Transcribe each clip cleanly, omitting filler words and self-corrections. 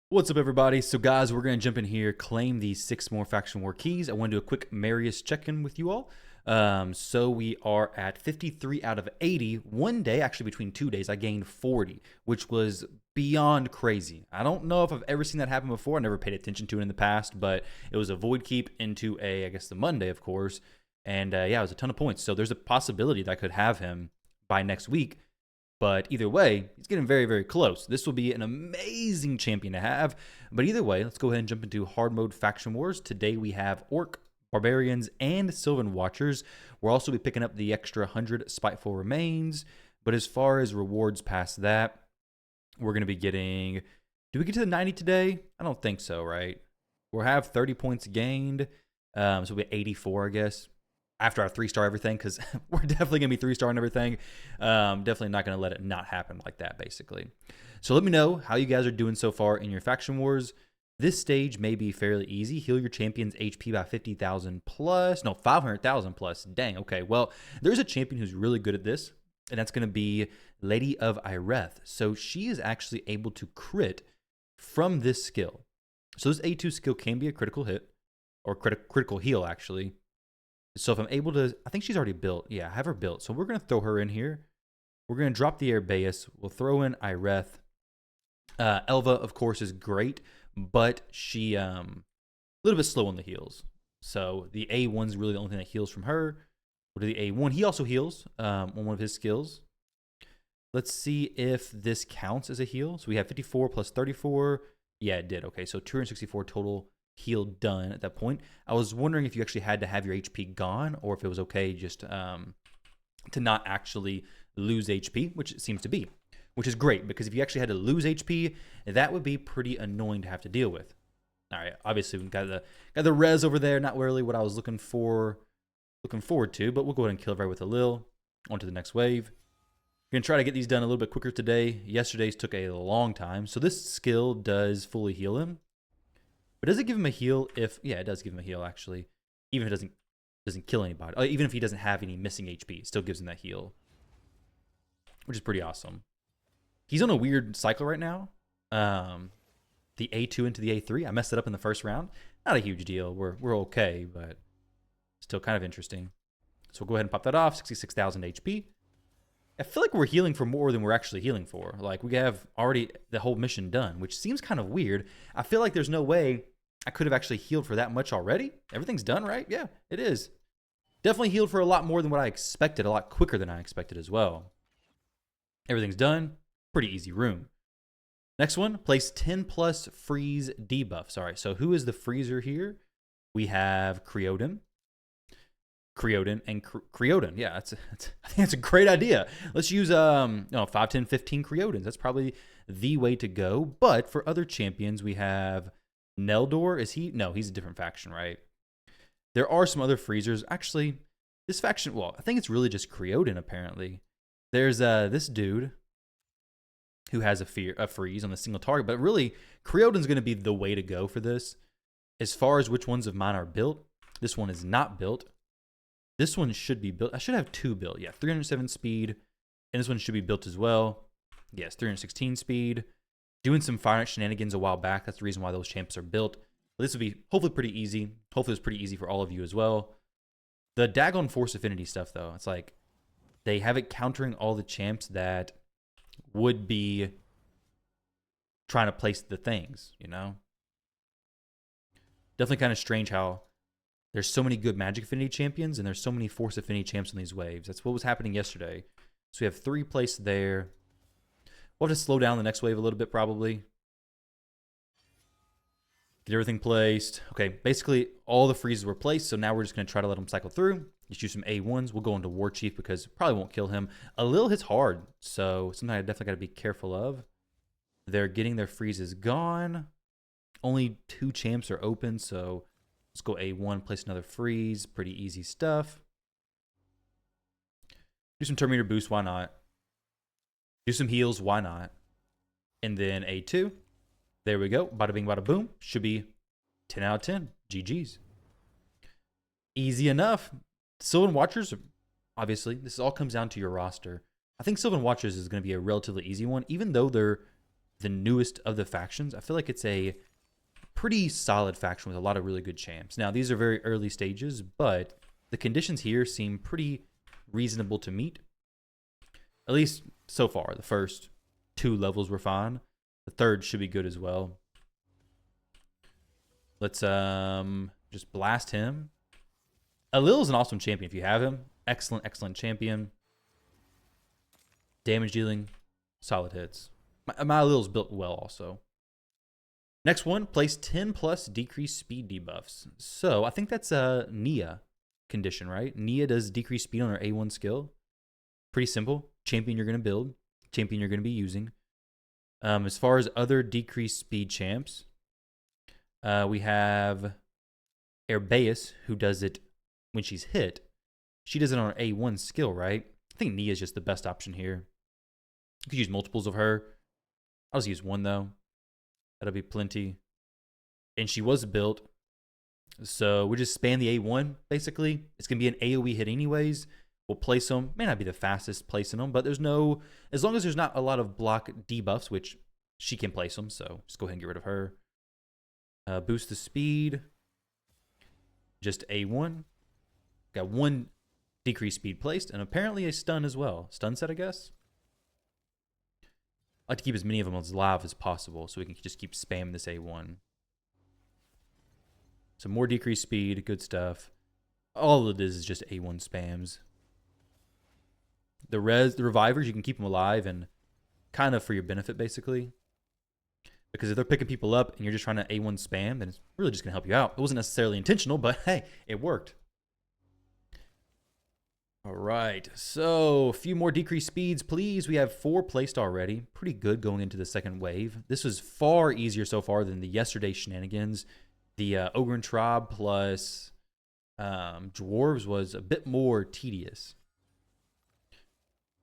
What's up, everybody? So, guys, we're going to jump in here, claim these 6 more Faction War keys. I want to do a quick Marius check-in with you all. So we are at 53 out of 80. One day, actually between 2 days, I gained 40, which was beyond crazy. I don't know if I've ever seen that happen before. I never paid attention to it in the past, but it was a void keep into I guess the Monday, of course. And yeah, it was a ton of points. So there's a possibility that I could have him by next week. But either way, he's getting very, very close. This will be an amazing champion to have. But either way, let's go ahead and jump into hard mode faction wars. Today we have Orc, Barbarians, and Sylvan Watchers. We'll also be picking up the extra 100 Spiteful Remains. But as far as rewards past that, we're going to be getting... Do we get to the 90 today? I don't think so, right? We'll have 30 points gained. So we'll be 84, I guess, after our 3-star everything, because we're definitely going to be 3-star and everything. Definitely not going to let it not happen like that, basically. So let me know how you guys are doing so far in your faction wars. This stage may be fairly easy. Heal your champion's HP by 50,000 plus. No, 500,000 plus. Dang, okay. Well, there's a champion who's really good at this, and that's going to be Lady of Ireth. So she is actually able to crit from this skill. So this A2 skill can be a critical hit, or critical heal, actually. So if I'm able to, I think she's already built. Yeah, I have her built. So we're going to throw her in here. We're going to drop the Arbaeus. We'll throw in Ireth. Elva, of course, is great, but she a little bit slow on the heals. So the A1's really the only thing that heals from her. We'll do the A1. He also heals on one of his skills. Let's see if this counts as a heal. So we have 54 plus 34. Yeah, it did. Okay, so 264 total heal done at that point. I was wondering if you actually had to have your HP gone or if it was okay just to not actually lose HP, which it seems to be, which is great because if you actually had to lose HP, that would be pretty annoying to have to deal with. All right, obviously we got the res over there, not really what I was looking forward to, but we'll go ahead and kill right with a Lil. On to the next wave. We're going to try to get these done a little bit quicker today. Yesterday's took a long time, so this skill does fully heal him. But does it give him a heal if... Yeah, it does give him a heal, actually. Even if it doesn't kill anybody. Even if he doesn't have any missing HP, it still gives him that heal. Which is pretty awesome. He's on a weird cycle right now. The A2 into the A3. I messed it up in the first round. Not a huge deal. We're okay, but still kind of interesting. So we'll go ahead and pop that off. 66,000 HP. I feel like we're healing for more than we're actually healing for. Like, we have already the whole mission done, which seems kind of weird. I feel like there's no way I could have actually healed for that much already. Everything's done, right? Yeah, it is. Definitely healed for a lot more than what I expected, a lot quicker than I expected as well. Everything's done. Pretty easy room. Next one, place 10 plus freeze debuffs. All right, so who is the freezer here? We have Creodin. Yeah, I think that's a great idea. Let's use 5, 10, 15 Creodins. That's probably the way to go. But for other champions, we have Neldor. Is he? No, he's a different faction, right? There are some other freezers. Actually, this faction, well, I think it's really just Creodin, apparently. There's this dude who has a freeze on the single target, but really, Creodin's going to be the way to go for this. As far as which ones of mine are built, this one is not built. This one should be built. I should have 2 built. Yeah, 307 speed. And this one should be built as well. Yes, 316 speed. Doing some fire shenanigans a while back. That's the reason why those champs are built. But this will be hopefully pretty easy. Hopefully it's pretty easy for all of you as well. The Dagon Force Affinity stuff, though, it's like they have it countering all the champs that would be trying to place the things, you know? Definitely kind of strange how there's so many good Magic Affinity champions, and there's so many Force Affinity champs on these waves. That's what was happening yesterday. So we have 3 placed there. We'll have to slow down the next wave a little bit, probably. Get everything placed. Okay, basically, all the freezes were placed, so now we're just going to try to let them cycle through. Just use some A1s. We'll go into War Chief because probably won't kill him. A little hits hard, so something I definitely got to be careful of. They're getting their freezes gone. Only 2 champs are open, so... Let's go A1, place another freeze. Pretty easy stuff. Do some Terminator boost, why not? Do some heals, why not? And then A2. There we go. Bada bing, bada boom. Should be 10 out of 10. GG's. Easy enough. Sylvan Watchers, obviously, this all comes down to your roster. I think Sylvan Watchers is going to be a relatively easy one, even though they're the newest of the factions. I feel like it's a pretty solid faction with a lot of really good champs. Now, these are very early stages, but the conditions here seem pretty reasonable to meet. At least so far. The first 2 levels were fine. The third should be good as well. Let's just blast him. Alil is an awesome champion if you have him. Excellent, excellent champion. Damage dealing, solid hits. My Alil's built well also. Next one, place 10 plus decreased speed debuffs. So I think that's a Nia condition, right? Nia does decreased speed on her A1 skill. Pretty simple. Champion you're going to build. Champion you're going to be using. As far as other decreased speed champs, we have Herbaeus, who does it when she's hit. She does it on her A1 skill, right? I think Nia is just the best option here. You could use multiples of her. I'll just use one, though. That'll be plenty. And she was built. So we just spam the A1, basically. It's going to be an AoE hit anyways. We'll place them. May not be the fastest placing them, but there's no... As long as there's not a lot of block debuffs, which she can place them, so just go ahead and get rid of her. Boost the speed. Just A1. Got 1 decreased speed placed, and apparently a stun as well. Stun set, I guess? I like to keep as many of them as alive as possible so we can just keep spamming this A1. Some more decreased speed, good stuff. All it is just A1 spams. The revivers, you can keep them alive and kind of for your benefit, basically. Because if they're picking people up and you're just trying to A1 spam, then it's really just going to help you out. It wasn't necessarily intentional, but hey, it worked. All right, so a few more decreased speeds, please. We have 4 placed already. Pretty good going into the second wave. This was far easier so far than the yesterday shenanigans. The Ogre Tribe plus Dwarves was a bit more tedious.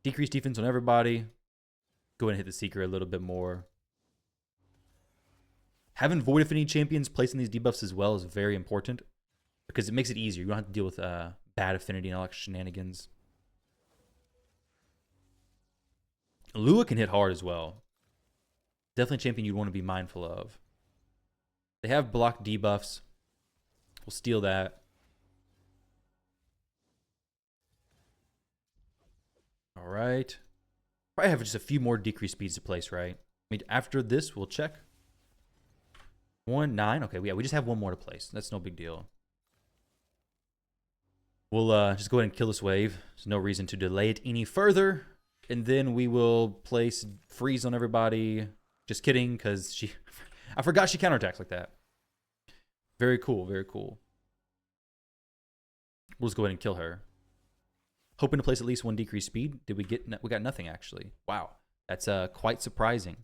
Decreased defense on everybody. Go ahead and hit the Seeker a little bit more. Having Void Affinity champions placing these debuffs as well is very important because it makes it easier. You don't have to deal with bad affinity and all that shenanigans. Lua can hit hard as well. Definitely a champion you'd want to be mindful of. They have block debuffs. We'll steal that. All right. Probably have just a few more decreased speeds to place, right? I mean, after this, we'll check. 1, 9. Okay, we just have 1 more to place. That's no big deal. We'll just go ahead and kill this wave. There's no reason to delay it any further. And then we will place freeze on everybody. Just kidding, because I forgot she counterattacks like that. Very cool, very cool. We'll just go ahead and kill her. Hoping to place at least 1 decreased speed. We got nothing, actually. Wow, that's quite surprising.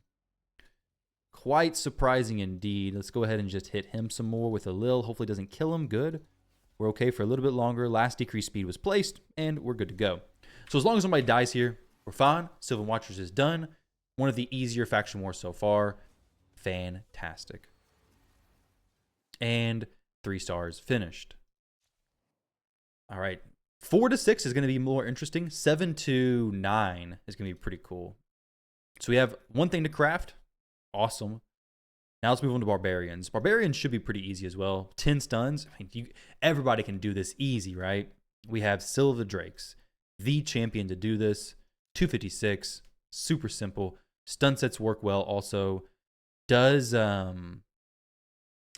Quite surprising indeed. Let's go ahead and just hit him some more with a Lil. Hopefully it doesn't kill him. Good. We're okay for a little bit longer. Last decreased speed was placed, and we're good to go. So as long as nobody dies here, we're fine. Sylvan Watchers is done. One of the easier faction wars so far. Fantastic. And 3 stars finished. All right. 4 to 6 is going to be more interesting. 7 to 9 is going to be pretty cool. So we have 1 thing to craft. Awesome. Now let's move on to Barbarians. Barbarians should be pretty easy as well. 10 stuns. I mean, everybody can do this easy, right? We have Sylvan Drakes, the champion to do this. 256. Super simple. Stun sets work well also. Does, I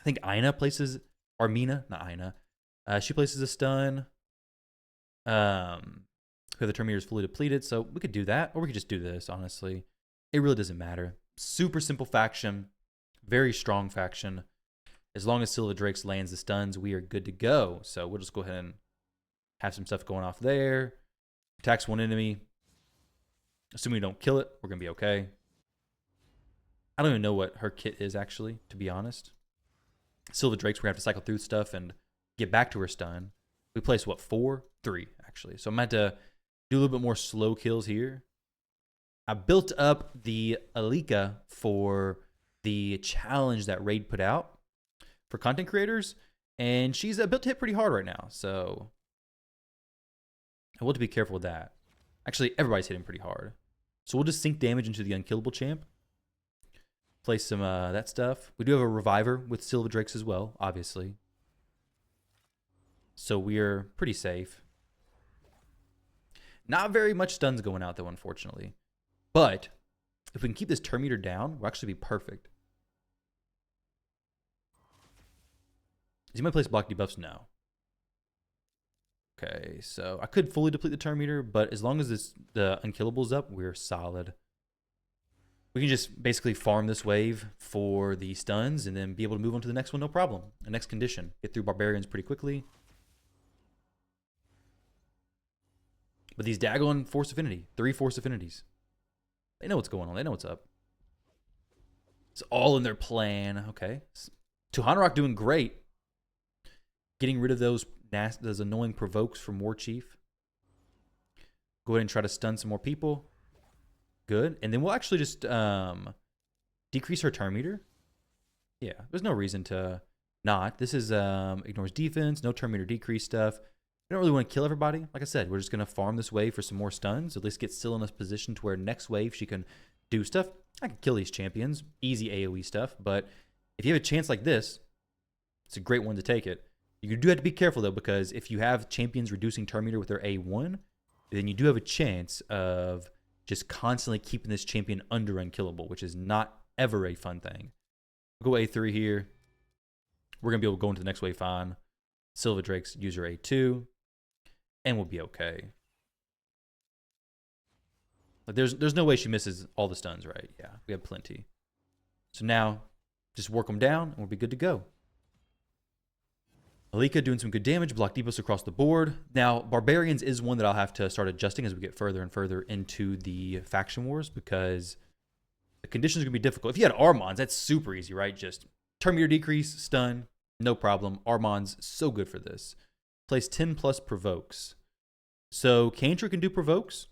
think Aina places, Armina, not Aina. She places a stun. The Terminator is fully depleted, so we could do that. Or we could just do this, honestly. It really doesn't matter. Super simple faction. Very strong faction. As long as Sylvan Drakes lands the stuns, we are good to go. So we'll just go ahead and have some stuff going off there. Attacks 1 enemy. Assuming we don't kill it, we're going to be okay. I don't even know what her kit is, actually, to be honest. Sylvan Drakes, we're going to have to cycle through stuff and get back to her stun. We place, what, 4? 3, actually. So I'm going to have to do a little bit more slow kills here. I built up the Alika for the challenge that Raid put out for content creators, and she's built to hit pretty hard right now, so I want to be careful with that. Actually, everybody's hitting pretty hard. So we'll just sink damage into the unkillable champ. Place some that stuff. We do have a reviver with Silver Drakes as well, obviously. So we're pretty safe. Not very much stuns going out though, unfortunately. But if we can keep this turn meter down, we'll actually be perfect. Is he might place block debuffs? No. Okay, so I could fully deplete the turn meter, but as long as the unkillable's up, we're solid. We can just basically farm this wave for the stuns and then be able to move on to the next one, no problem. The next condition. Get through Barbarians pretty quickly. But these Dagon Force Affinity, 3 Force Affinities. They know what's going on. They know what's up. It's all in their plan. Okay. Tuhanarok doing great. Getting rid of those annoying provokes from War Chief. Go ahead and try to stun some more people. Good. And then we'll actually just decrease her turn meter. Yeah, there's no reason to not. This is ignores defense, no turn meter decrease stuff. We don't really want to kill everybody. Like I said, we're just going to farm this wave for some more stuns. At least get Syl in a position to where next wave she can do stuff. I can kill these champions. Easy AoE stuff. But if you have a chance like this, it's a great one to take it. You do have to be careful, though, because if you have champions reducing turn meter with their A1, then you do have a chance of just constantly keeping this champion under unkillable, which is not ever a fun thing. We'll go A3 here. We're going to be able to go into the next wave fine. Sylvan Drake's user A2, and we'll be okay. Like there's no way she misses all the stuns, right? Yeah, we have plenty. So now, just work them down, and we'll be good to go. Alika doing some good damage, block debuffs across the board. Now, Barbarians is one that I'll have to start adjusting as we get further and further into the faction wars because the conditions are going to be difficult. If you had Armons, that's super easy, right? Just turn meter decrease, stun, no problem. Armons, so good for this. Place 10 plus provokes. So Kantra can do provokes.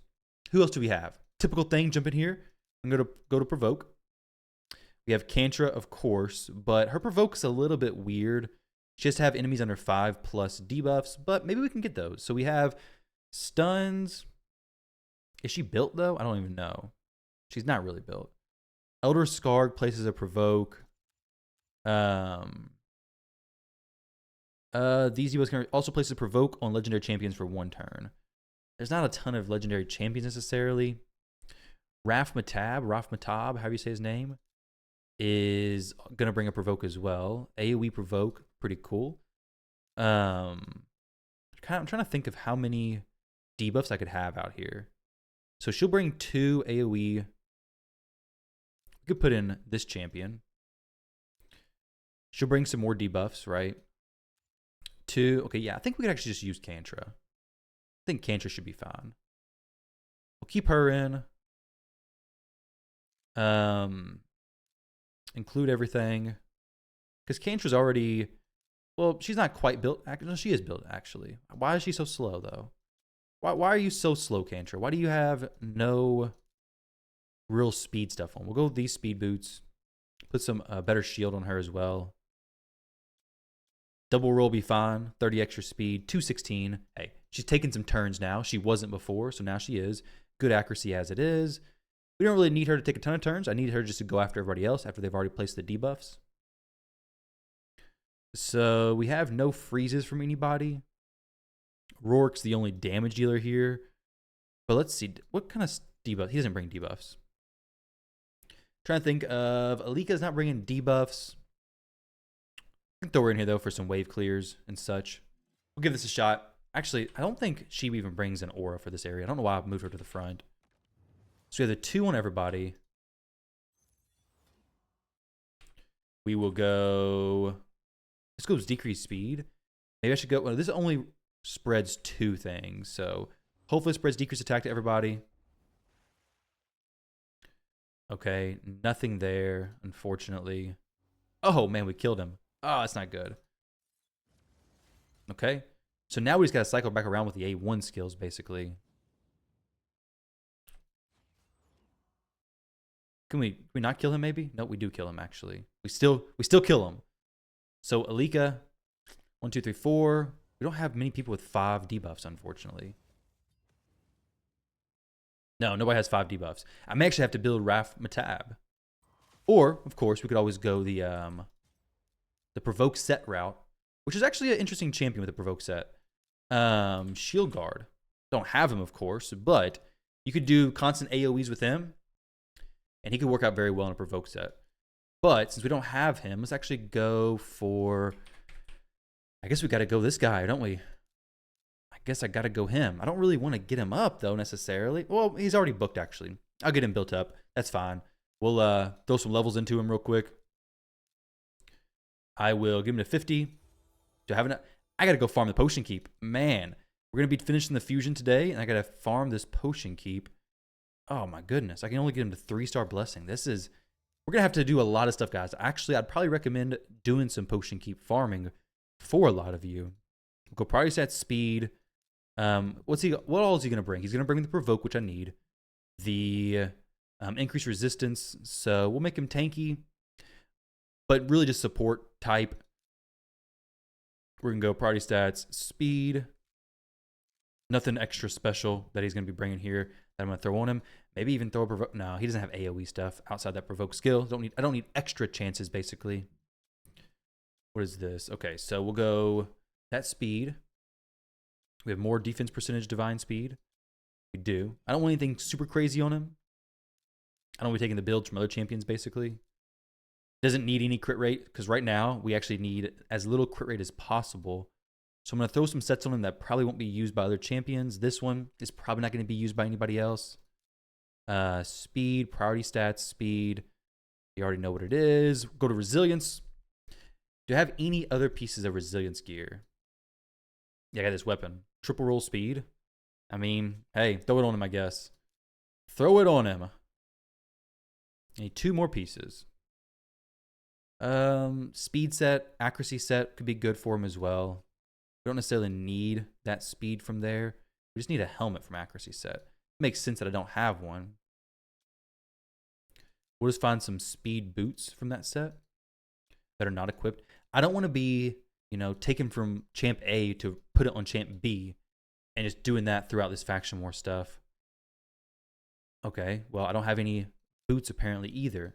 Who else do we have? Typical thing, jump in here. I'm going to go to provoke. We have Kantra, of course, but her provoke's a little bit weird. She has to have enemies under 5 plus debuffs, but maybe we can get those. So we have stuns. Is she built, though? I don't even know. She's not really built. Elder Scarred places a provoke. These debuffs can also place a provoke on legendary champions for 1 turn. There's not a ton of legendary champions necessarily. Raf Matab, however you say his name, is going to bring a provoke as well. AoE provoke, pretty cool. I'm trying to think of how many debuffs I could have out here. So she'll bring 2 AoE. We could put in this champion. She'll bring some more debuffs, right? 2. Okay, yeah, I think we could actually just use Kantra. I think Kantra should be fine. We'll keep her in. Include everything. Because Kantra's already... Well, she's not quite built. No, she is built, actually. Why is she so slow, though? Why are you so slow, Kantra? Why do you have no real speed stuff on? We'll go with these speed boots. Put some better shield on her as well. Double roll be fine. 30 extra speed. 216. Hey, she's taking some turns now. She wasn't before, so now she is. Good accuracy as it is. We don't really need her to take a ton of turns. I need her just to go after everybody else after they've already placed the debuffs. So we have no freezes from anybody. Rourke's the only damage dealer here. But let's see. What kind of debuff? He doesn't bring debuffs. Trying to think of... Alika's not bringing debuffs. I can throw her in here, though, for some wave clears and such. We'll give this a shot. Actually, I don't think she even brings an aura for this area. I don't know why I moved her to the front. So we have the 2 on everybody. We will go... This goes decrease speed. Maybe I should go... Well, this only spreads 2 things. So hopefully it spreads decrease attack to everybody. Okay, nothing there, unfortunately. Oh, man, we killed him. Oh, that's not good. Okay. So now we just got to cycle back around with the A1 skills, basically. Can we not kill him, maybe? No, we do kill him, actually. We still kill him. So, Alika, 1, 2, 3, 4. We don't have many people with 5 debuffs, unfortunately. No, nobody has 5 debuffs. I may actually have to build Raf Matab. Or, of course, we could always go the provoke set route, which is actually an interesting champion with the provoke set. Shield Guard. Don't have him, of course, but you could do constant AoEs with him, and he could work out very well in a provoke set. But since we don't have him, let's actually go for... I guess we got to go this guy, don't we? I guess I got to go him. I don't really want to get him up, though, necessarily. Well, he's already booked, actually. I'll get him built up. That's fine. We'll throw some levels into him real quick. I will give him to 50. Do I have enough? I got to go farm the potion keep. Man, we're going to be finishing the fusion today, and I got to farm this potion keep. Oh, my goodness. I can only get him to 3-star blessing. This is... We're going to have to do a lot of stuff, guys. Actually, I'd probably recommend doing some potion keep farming for a lot of you. We'll go priority stat speed. What all is he going to bring? He's going to bring the provoke, which I need. The increased resistance. So we'll make him tanky, but really just support type. We're going to go priority stats, speed. Nothing extra special that he's going to be bringing here that I'm going to throw on him. Maybe even throw a provoke. No, he doesn't have AoE stuff outside that provoke skill. I don't need extra chances, basically. What is this? Okay, so we'll go that speed. We have more defense percentage divine speed. We do. I don't want anything super crazy on him. I don't want to be taking the builds from other champions, basically. Doesn't need any crit rate, because right now we actually need as little crit rate as possible. So I'm going to throw some sets on him that probably won't be used by other champions. This one is probably not going to be used by anybody else. Speed, priority stats, speed. You already know what it is. Go to resilience. Do I have any other pieces of resilience gear? Yeah, I got this weapon. Triple roll speed. I mean, hey, throw it on him, I guess. Throw it on him. I need 2 more pieces. Speed set, accuracy set could be good for him as well. We don't necessarily need that speed from there. We just need a helmet from accuracy set. Makes sense that I don't have one. We'll just find some speed boots from that set that are not equipped. I don't want to be, taken from champ A to put it on champ B and just doing that throughout this faction war stuff. Okay, well, I don't have any boots apparently either.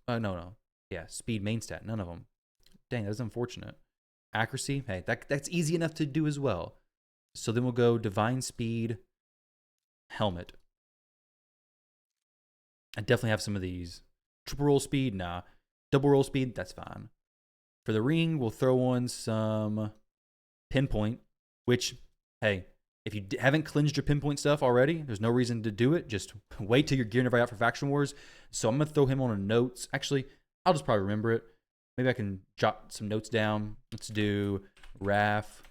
No. Yeah, speed main stat, none of them. Dang, that's unfortunate. Accuracy, hey, that's easy enough to do as well. So then we'll go divine speed, helmet. I definitely have some of these. Triple roll speed, nah. Double roll speed, that's fine. For the ring, we'll throw on some pinpoint, which, hey, if you haven't cleansed your pinpoint stuff already, there's no reason to do it. Just wait till you're gearing everybody out for Faction Wars. So I'm going to throw him on a notes. Actually, I'll just probably remember it. Maybe I can jot some notes down. Let's do Raf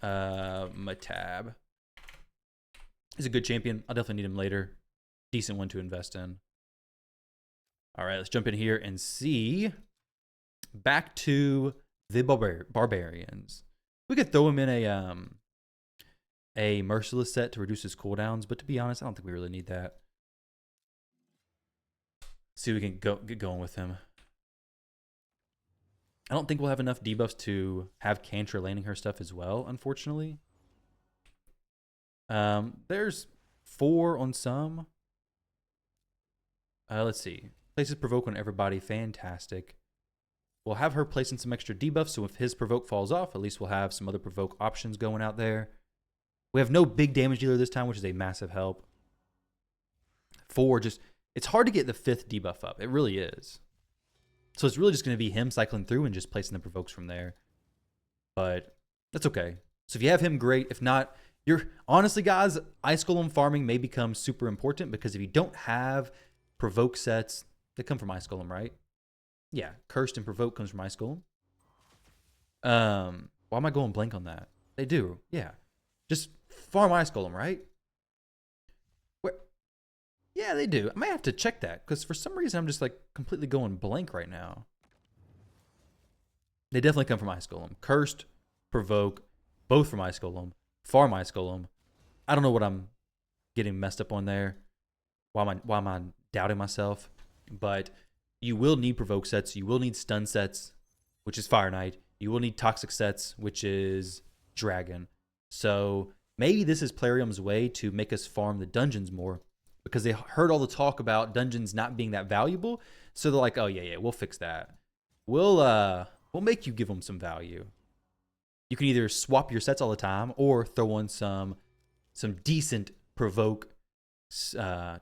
Matab. He's a good champion. I'll definitely need him later. Decent one to invest in. All right, let's jump in here and see. Back to the Barbarians. We could throw him in a merciless set to reduce his cooldowns, but to be honest, I don't think we really need that. See if we can get going with him. I don't think we'll have enough debuffs to have Cantrell landing her stuff as well, unfortunately. There's 4 on some. Let's see. Places provoke on everybody. Fantastic. We'll have her placing some extra debuffs, so if his provoke falls off, at least we'll have some other provoke options going out there. We have no big damage dealer this time, which is a massive help. 4, it's hard to get the 5th debuff up. It really is. So it's really just going to be him cycling through and just placing the provokes from there. But that's okay. So if you have him, great. If not, honestly, guys, Ice Golem farming may become super important, because if you don't have provoke sets, they come from Ice Golem, right? Yeah, Cursed and Provoke comes from Ice Golem. Why am I going blank on that? They do, yeah. Just farm Ice Golem, right? Yeah, they do. I might have to check that, because for some reason I'm just like completely going blank right now. They definitely come from Ice Golem. Cursed, Provoke, both from Ice Golem. Farm Ice Golem. I don't know what I'm getting messed up on there. Why am I doubting myself? But you will need Provoke sets. You will need Stun sets, which is Fire Knight. You will need Toxic sets, which is Dragon. So maybe this is Plarium's way to make us farm the dungeons more, because they heard all the talk about dungeons not being that valuable. So they're like, oh yeah, we'll fix that. We'll make you give them some value. You can either swap your sets all the time or throw on some decent provoke,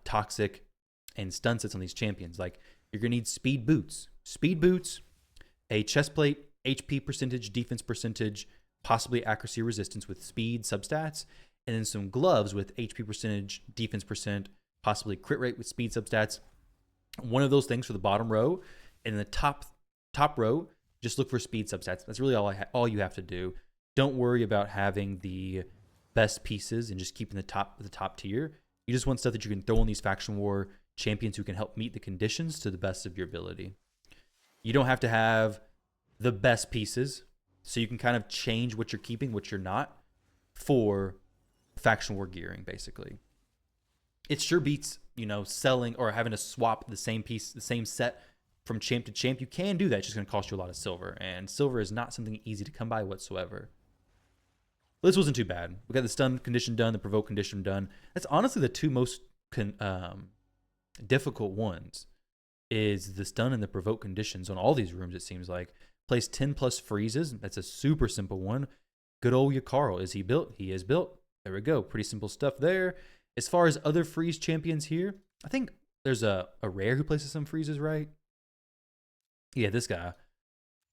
toxic, and stun sets on these champions. Like you're gonna need speed boots, a chest plate, HP percentage, defense percentage, possibly accuracy resistance with speed substats, and then some gloves with HP percentage, defense percent, possibly crit rate with speed substats. One of those things for the bottom row, and in the top row, just look for speed substats. That's really all you have to do. Don't worry about having the best pieces and just keeping the top tier. You just want stuff that you can throw on these faction war champions who can help meet the conditions to the best of your ability. You don't have to have the best pieces, so you can kind of change what you're keeping, what you're not, for faction war gearing, basically. It sure beats, selling or having to swap the same piece, the same set from champ to champ. You can do that. It's just going to cost you a lot of silver, and silver is not something easy to come by whatsoever. But this wasn't too bad. We got the stun condition done, the provoke condition done. That's honestly the two most difficult ones, is the stun and the provoke conditions on all these rooms, it seems like. Place 10 plus freezes. That's a super simple one. Good old Yakarl. Is he built? He is built. There we go. Pretty simple stuff there. As far as other freeze champions here, I think there's a rare who places some freezes, right? Yeah, this guy.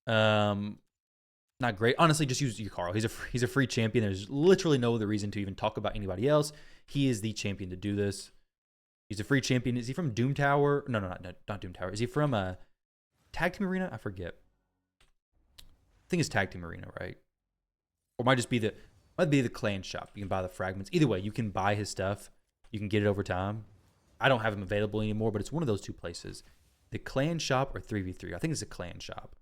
Not great. Honestly, just use Yakarl. He's a free champion. There's literally no other reason to even talk about anybody else. He is the champion to do this. He's a free champion. Is he from Doom Tower? No, not Doom Tower. Is he from a Tag Team Arena? I forget. I think it's Tag Team Arena, right? Or might be the clan shop. You can buy the fragments. Either way, you can buy his stuff. You can get it over time. I don't have him available anymore, but it's one of those two places. The clan shop or 3v3. I think it's a clan shop.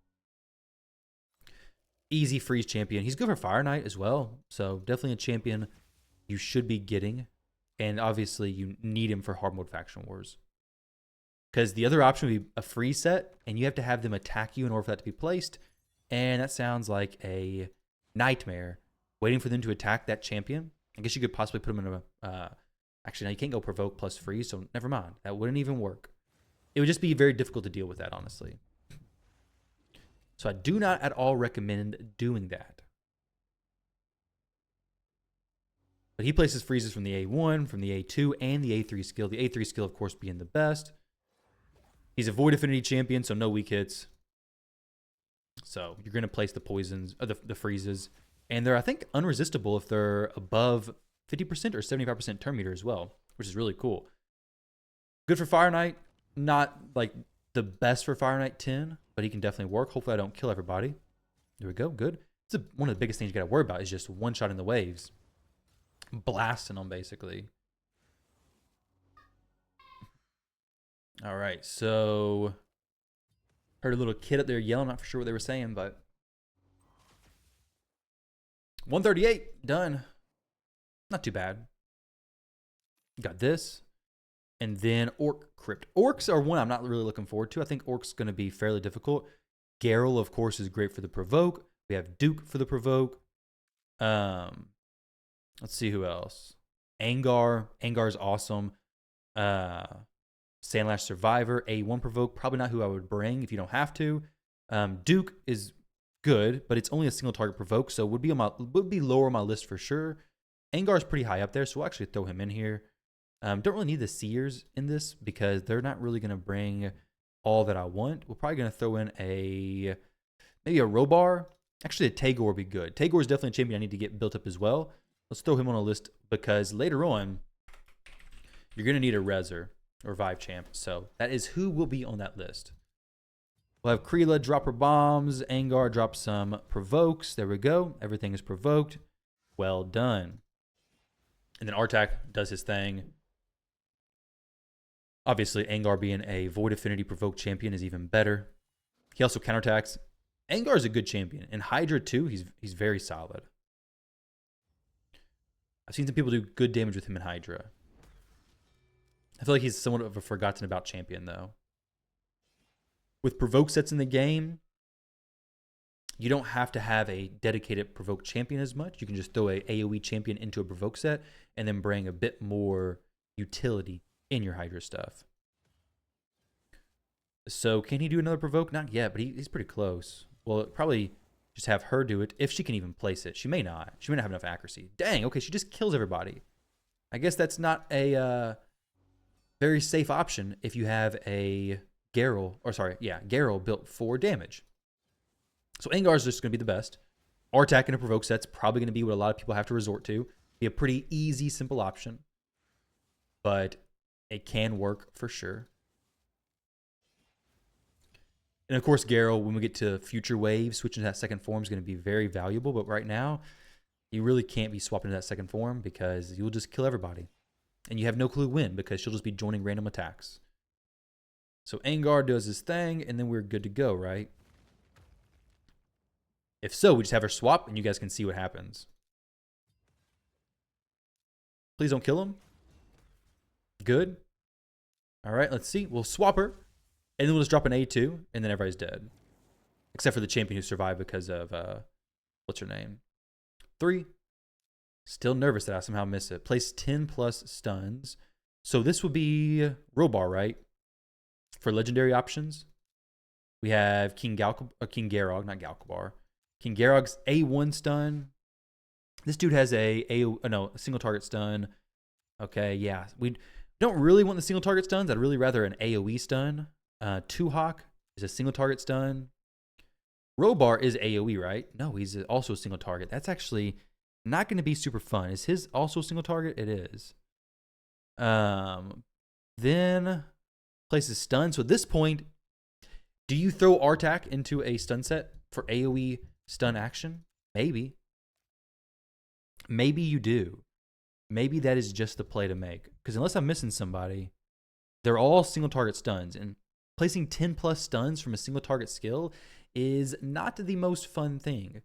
Easy freeze champion. He's good for Fire Knight as well. So definitely a champion you should be getting. And obviously you need him for hard mode faction wars. Because the other option would be a freeze set, and you have to have them attack you in order for that to be placed. And that sounds like a nightmare, waiting for them to attack that champion. I guess you could possibly put them in a... actually, now you can't go provoke plus freeze, so never mind. That wouldn't even work. It would just be very difficult to deal with that, honestly. So I do not at all recommend doing that. But he places freezes from the A1, from the A2, and the A3 skill. The A3 skill, of course, being the best. He's a Void Affinity champion, so no weak hits. So you're going to place the poisons, or the freezes. And they're, I think, unresistible if they're above 50% or 75% turn meter as well, which is really cool. Good for Fire Knight. Not like the best for Fire Knight 10, but he can definitely work. Hopefully I don't kill everybody. There we go. Good. It's one of the biggest things you got to worry about is just one shot in the waves. Blasting them, basically. All right, so heard a little kid up there yelling. Not for sure what they were saying, but 138 done. Not too bad. Got this, and then Orc Crypt. Orcs are one I'm not really looking forward to. I think Orc's going to be fairly difficult. Garrel, of course, is great for the provoke. We have Duke for the provoke. Let's see who else. Angar. Angar's awesome. Sandlash Survivor, A1 provoke. Probably not who I would bring if you don't have to. Duke is good, but it's only a single target provoke, so would be lower on my list for sure. Angar's pretty high up there, so we'll actually throw him in here. Don't really need the Seers in this because they're not really going to bring all that I want. We're probably going to throw in maybe a Robar. Actually, a Tagor would be good. Tagor is definitely a champion I need to get built up as well. Let's throw him on a list because later on, you're going to need a Rezer or Vive champ. So that is who will be on that list. We'll have Kreela drop her bombs. Angar drop some provokes. There we go. Everything is provoked. Well done. And then Artak does his thing. Obviously, Angar being a Void Affinity provoke champion is even better. He also counterattacks. Angar is a good champion. And Hydra, too, he's very solid. I've seen some people do good damage with him in Hydra. I feel like he's somewhat of a forgotten about champion, though. With provoke sets in the game, you don't have to have a dedicated provoke champion as much. You can just throw a AoE champion into a provoke set and then bring a bit more utility in your Hydra stuff. So can he do another provoke? Not yet, but he's pretty close. Well, probably just have her do it if she can even place it. She may not. She may not have enough accuracy. Dang, okay, she just kills everybody. I guess that's not a very safe option if you have a Garrel built for damage. So Angar's just going to be the best. Artak in a provoke set's probably going to be what a lot of people have to resort to. Be a pretty easy, simple option. But it can work for sure. And of course, Garrel, when we get to future waves, switching to that second form is going to be very valuable. But right now, you really can't be swapping to that second form because you'll just kill everybody. And you have no clue when because she'll just be joining random attacks. So Angar does his thing, and then we're good to go, right? If so, we just have her swap, and you guys can see what happens. Please don't kill him. Good. All right, let's see. We'll swap her, and then we'll just drop an A2, and then everybody's dead. Except for the champion who survived because of, what's her name? 3. Still nervous that I somehow miss it. Place 10 plus stuns. So this would be Robar, right? For legendary options, we have King Garog, not Galkabar. King Garog's A1 stun. This dude has a single target stun. Okay, yeah. We don't really want the single target stuns. I'd really rather an AoE stun. Tuhawk is a single target stun. Robar is AoE, right? No, he's also a single target. That's actually not going to be super fun. Is his also a single target? It is. Then places stun. So at this point, do you throw Artak into a stun set for AoE stun action? Maybe. Maybe you do. Maybe that is just the play to make. Because unless I'm missing somebody, they're all single target stuns. And placing 10 plus stuns from a single target skill is not the most fun thing.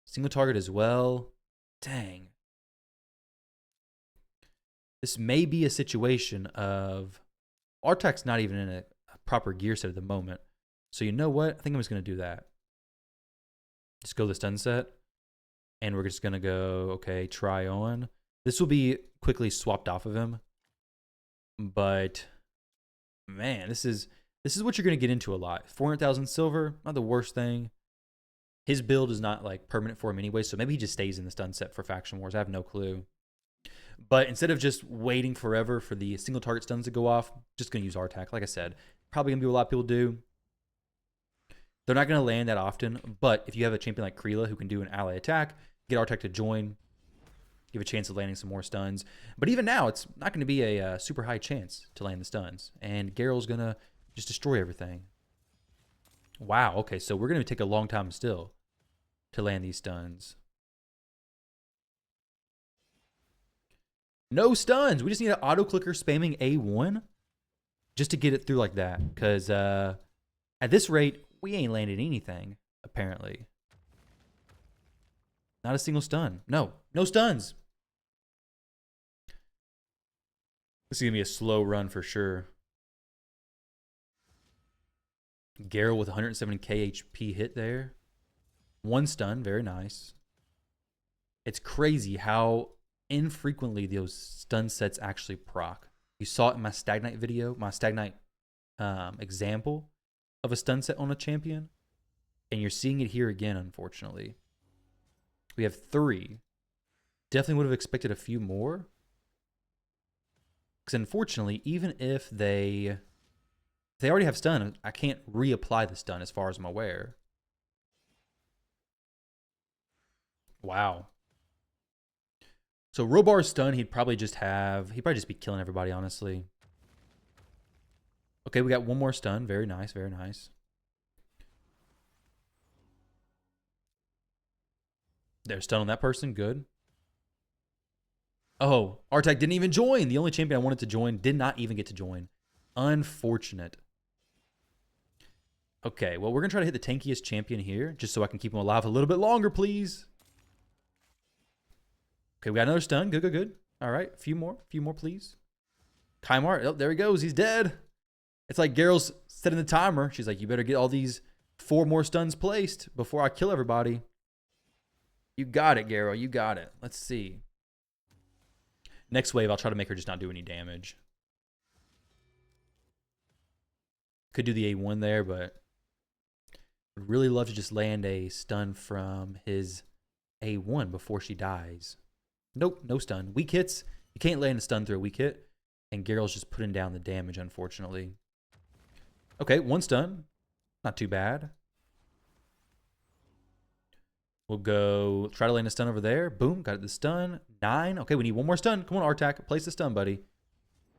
Single target as well. Dang. This may be a situation of Artak's not even in a proper gear set at the moment. So you know what? I think I'm just going to do that. Just go the stun set. And we're just going to go, okay, try on. This will be quickly swapped off of him. But, man, this is what you're going to get into a lot. 400,000 silver, not the worst thing. His build is not like permanent for him anyway, so maybe he just stays in the stun set for Faction Wars. I have no clue. But instead of just waiting forever for the single target stuns to go off, just going to use Artak. Like I said, probably going to be what a lot of people do. They're not going to land that often, but if you have a champion like Kreela who can do an ally attack, get Artak to join, give a chance of landing some more stuns. But even now, it's not going to be a super high chance to land the stuns. And Garrel's going to just destroy everything. Wow, okay, so we're going to take a long time still to land these stuns. No stuns. We just need an auto-clicker spamming A1 just to get it through like that. Because at this rate, we ain't landed anything, apparently. Not a single stun. No stuns. This is going to be a slow run for sure. Garrel with 170k HP hit there. 1 stun, very nice. It's crazy how infrequently those stun sets actually proc. You saw it in my Stag Knight video, my Stag Knight example of a stun set on a champion. And you're seeing it here again, unfortunately. We have 3. Definitely would have expected a few more. Because unfortunately, even if they already have stun, I can't reapply the stun as far as I'm aware. Wow. So Robar's stun, he'd probably just be killing everybody, honestly. Okay, we got 1 more stun. Very nice, very nice. There's stun on that person. Good. Oh, Artak didn't even join. The only champion I wanted to join did not even get to join. Unfortunate. Okay, well, we're going to try to hit the tankiest champion here, just so I can keep him alive a little bit longer, please. Okay, we got another stun. Good, good, good. All right, a few more, please. Kymar, oh, there he goes. He's dead. It's like Garrel's setting the timer. She's like, you better get all these 4 more stuns placed before I kill everybody. You got it, Garrel. You got it. Let's see. Next wave, I'll try to make her just not do any damage. Could do the A1 there, but would really love to just land a stun from his A1 before she dies. Nope, no stun. Weak hits. You can't land a stun through a weak hit. And Geralt's just putting down the damage, unfortunately. Okay, 1 stun. Not too bad. We'll go try to land a stun over there. Boom, got the stun. 9. Okay, we need 1 more stun. Come on, Artak. Place the stun, buddy.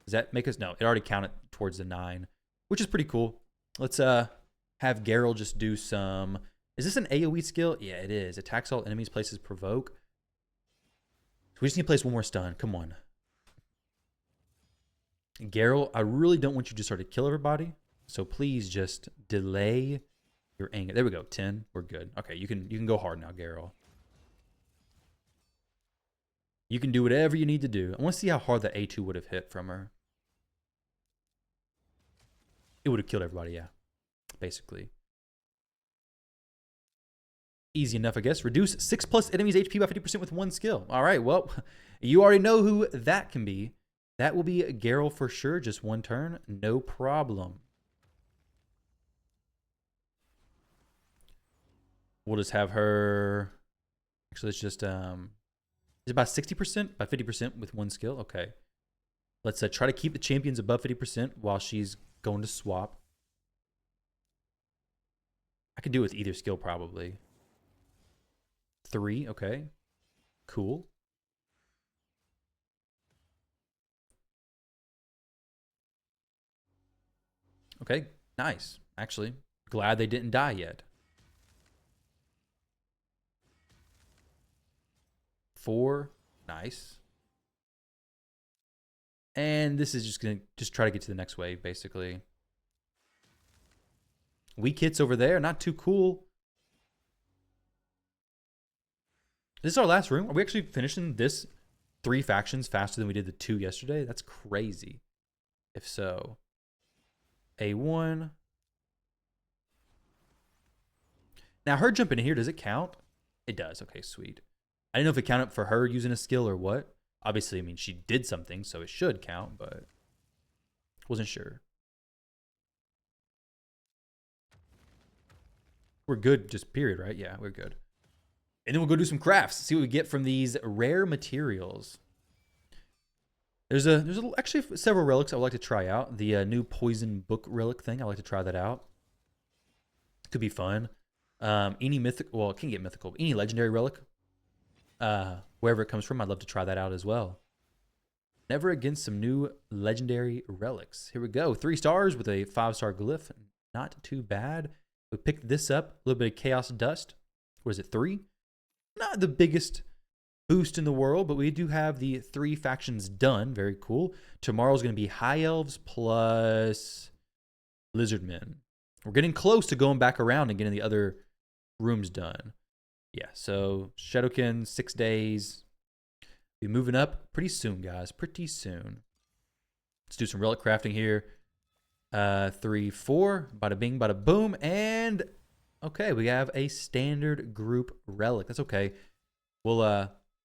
Does that make us? No, it already counted towards the 9, which is pretty cool. Let's have Geralt just do some. Is this an AoE skill? Yeah, it is. Attacks all enemies, places provoke. So we just need to place 1 more stun. Come on. Geralt, I really don't want you to start to kill everybody. So please just delay your anger. There we go. 10. We're good. Okay, you can go hard now, Geralt. You can do whatever you need to do. I want to see how hard the A2 would have hit from her. It would have killed everybody, yeah. Basically. Easy enough, I guess. Reduce 6+ enemies' HP by 50% with 1 skill. All right, well, you already know who that can be. That will be Geralt for sure. Just 1 turn. No problem. We'll just have her. Actually, let's just is it about 60%? About 50% with 1 skill. Okay. Let's try to keep the champions above 50% while she's going to swap. I could do it with either skill probably. 3. Okay. Cool. Okay. Nice. Actually, glad they didn't die yet. 4. Nice. And this is just going to try to get to the next wave, basically. Weak hits over there. Not too cool. This is our last room. Are we actually finishing this 3 factions faster than we did the 2 yesterday? That's crazy. If so. A1. Now, her jumping in here, does it count? It does. Okay, sweet. I didn't know if it counted for her using a skill or what. Obviously, I mean, she did something, so it should count, but wasn't sure. We're good, just period, right? Yeah, we're good. And then we'll go do some crafts, see what we get from these rare materials. There's actually several relics I would like to try out. The new poison book relic thing, I'd like to try that out. Could be fun. Any mythical, well, it can get mythical, but any legendary relic. Wherever it comes from, I'd love to try that out as well. Never against some new legendary relics. Here we go. 3 stars with a 5-star glyph. Not too bad. We picked this up. A little bit of chaos dust. What is it, 3? Not the biggest boost in the world, but we do have the 3 factions done. Very cool. Tomorrow's going to be High Elves plus Lizardmen. We're getting close to going back around and getting the other rooms done. Yeah, so Shadowkin, 6 days. Be moving up pretty soon, guys. Pretty soon. Let's do some relic crafting here. 3, 4. Bada bing, bada boom. And, okay, we have a standard group relic. That's okay. We'll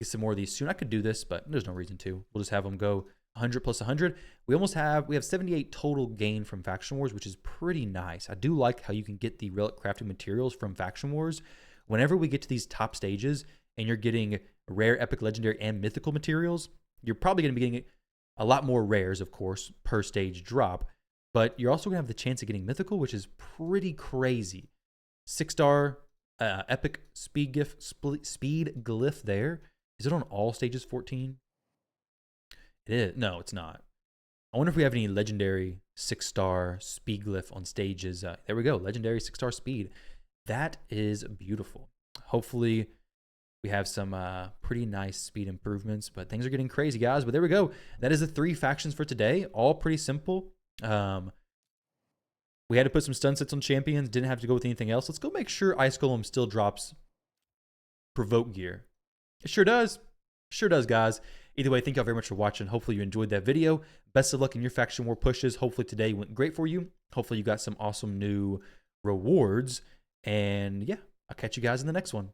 get some more of these soon. I could do this, but there's no reason to. We'll just have them go 100 plus 100. We have 78 total gain from Faction Wars, which is pretty nice. I do like how you can get the relic crafting materials from Faction Wars. Whenever we get to these top stages and you're getting rare, epic, legendary, and mythical materials, you're probably going to be getting a lot more rares, of course, per stage drop. But you're also going to have the chance of getting mythical, which is pretty crazy. 6-star epic speed glyph there. Is it on all stages 14? It is. No, it's not. I wonder if we have any legendary 6-star speed glyph on stages. There we go. Legendary 6-star speed. That is beautiful. Hopefully we have some pretty nice speed improvements, but things are getting crazy, guys. But there we go. That is the 3 factions for today. All pretty simple. We had to put some stun sets on champions. Didn't have to go with anything else. Let's go make sure Ice Golem still drops provoke gear. It sure does. Sure does, guys. Either way, thank y'all very much for watching. Hopefully you enjoyed that video. Best of luck in your faction war pushes. Hopefully today went great for you. Hopefully you got some awesome new rewards. And yeah, I'll catch you guys in the next one.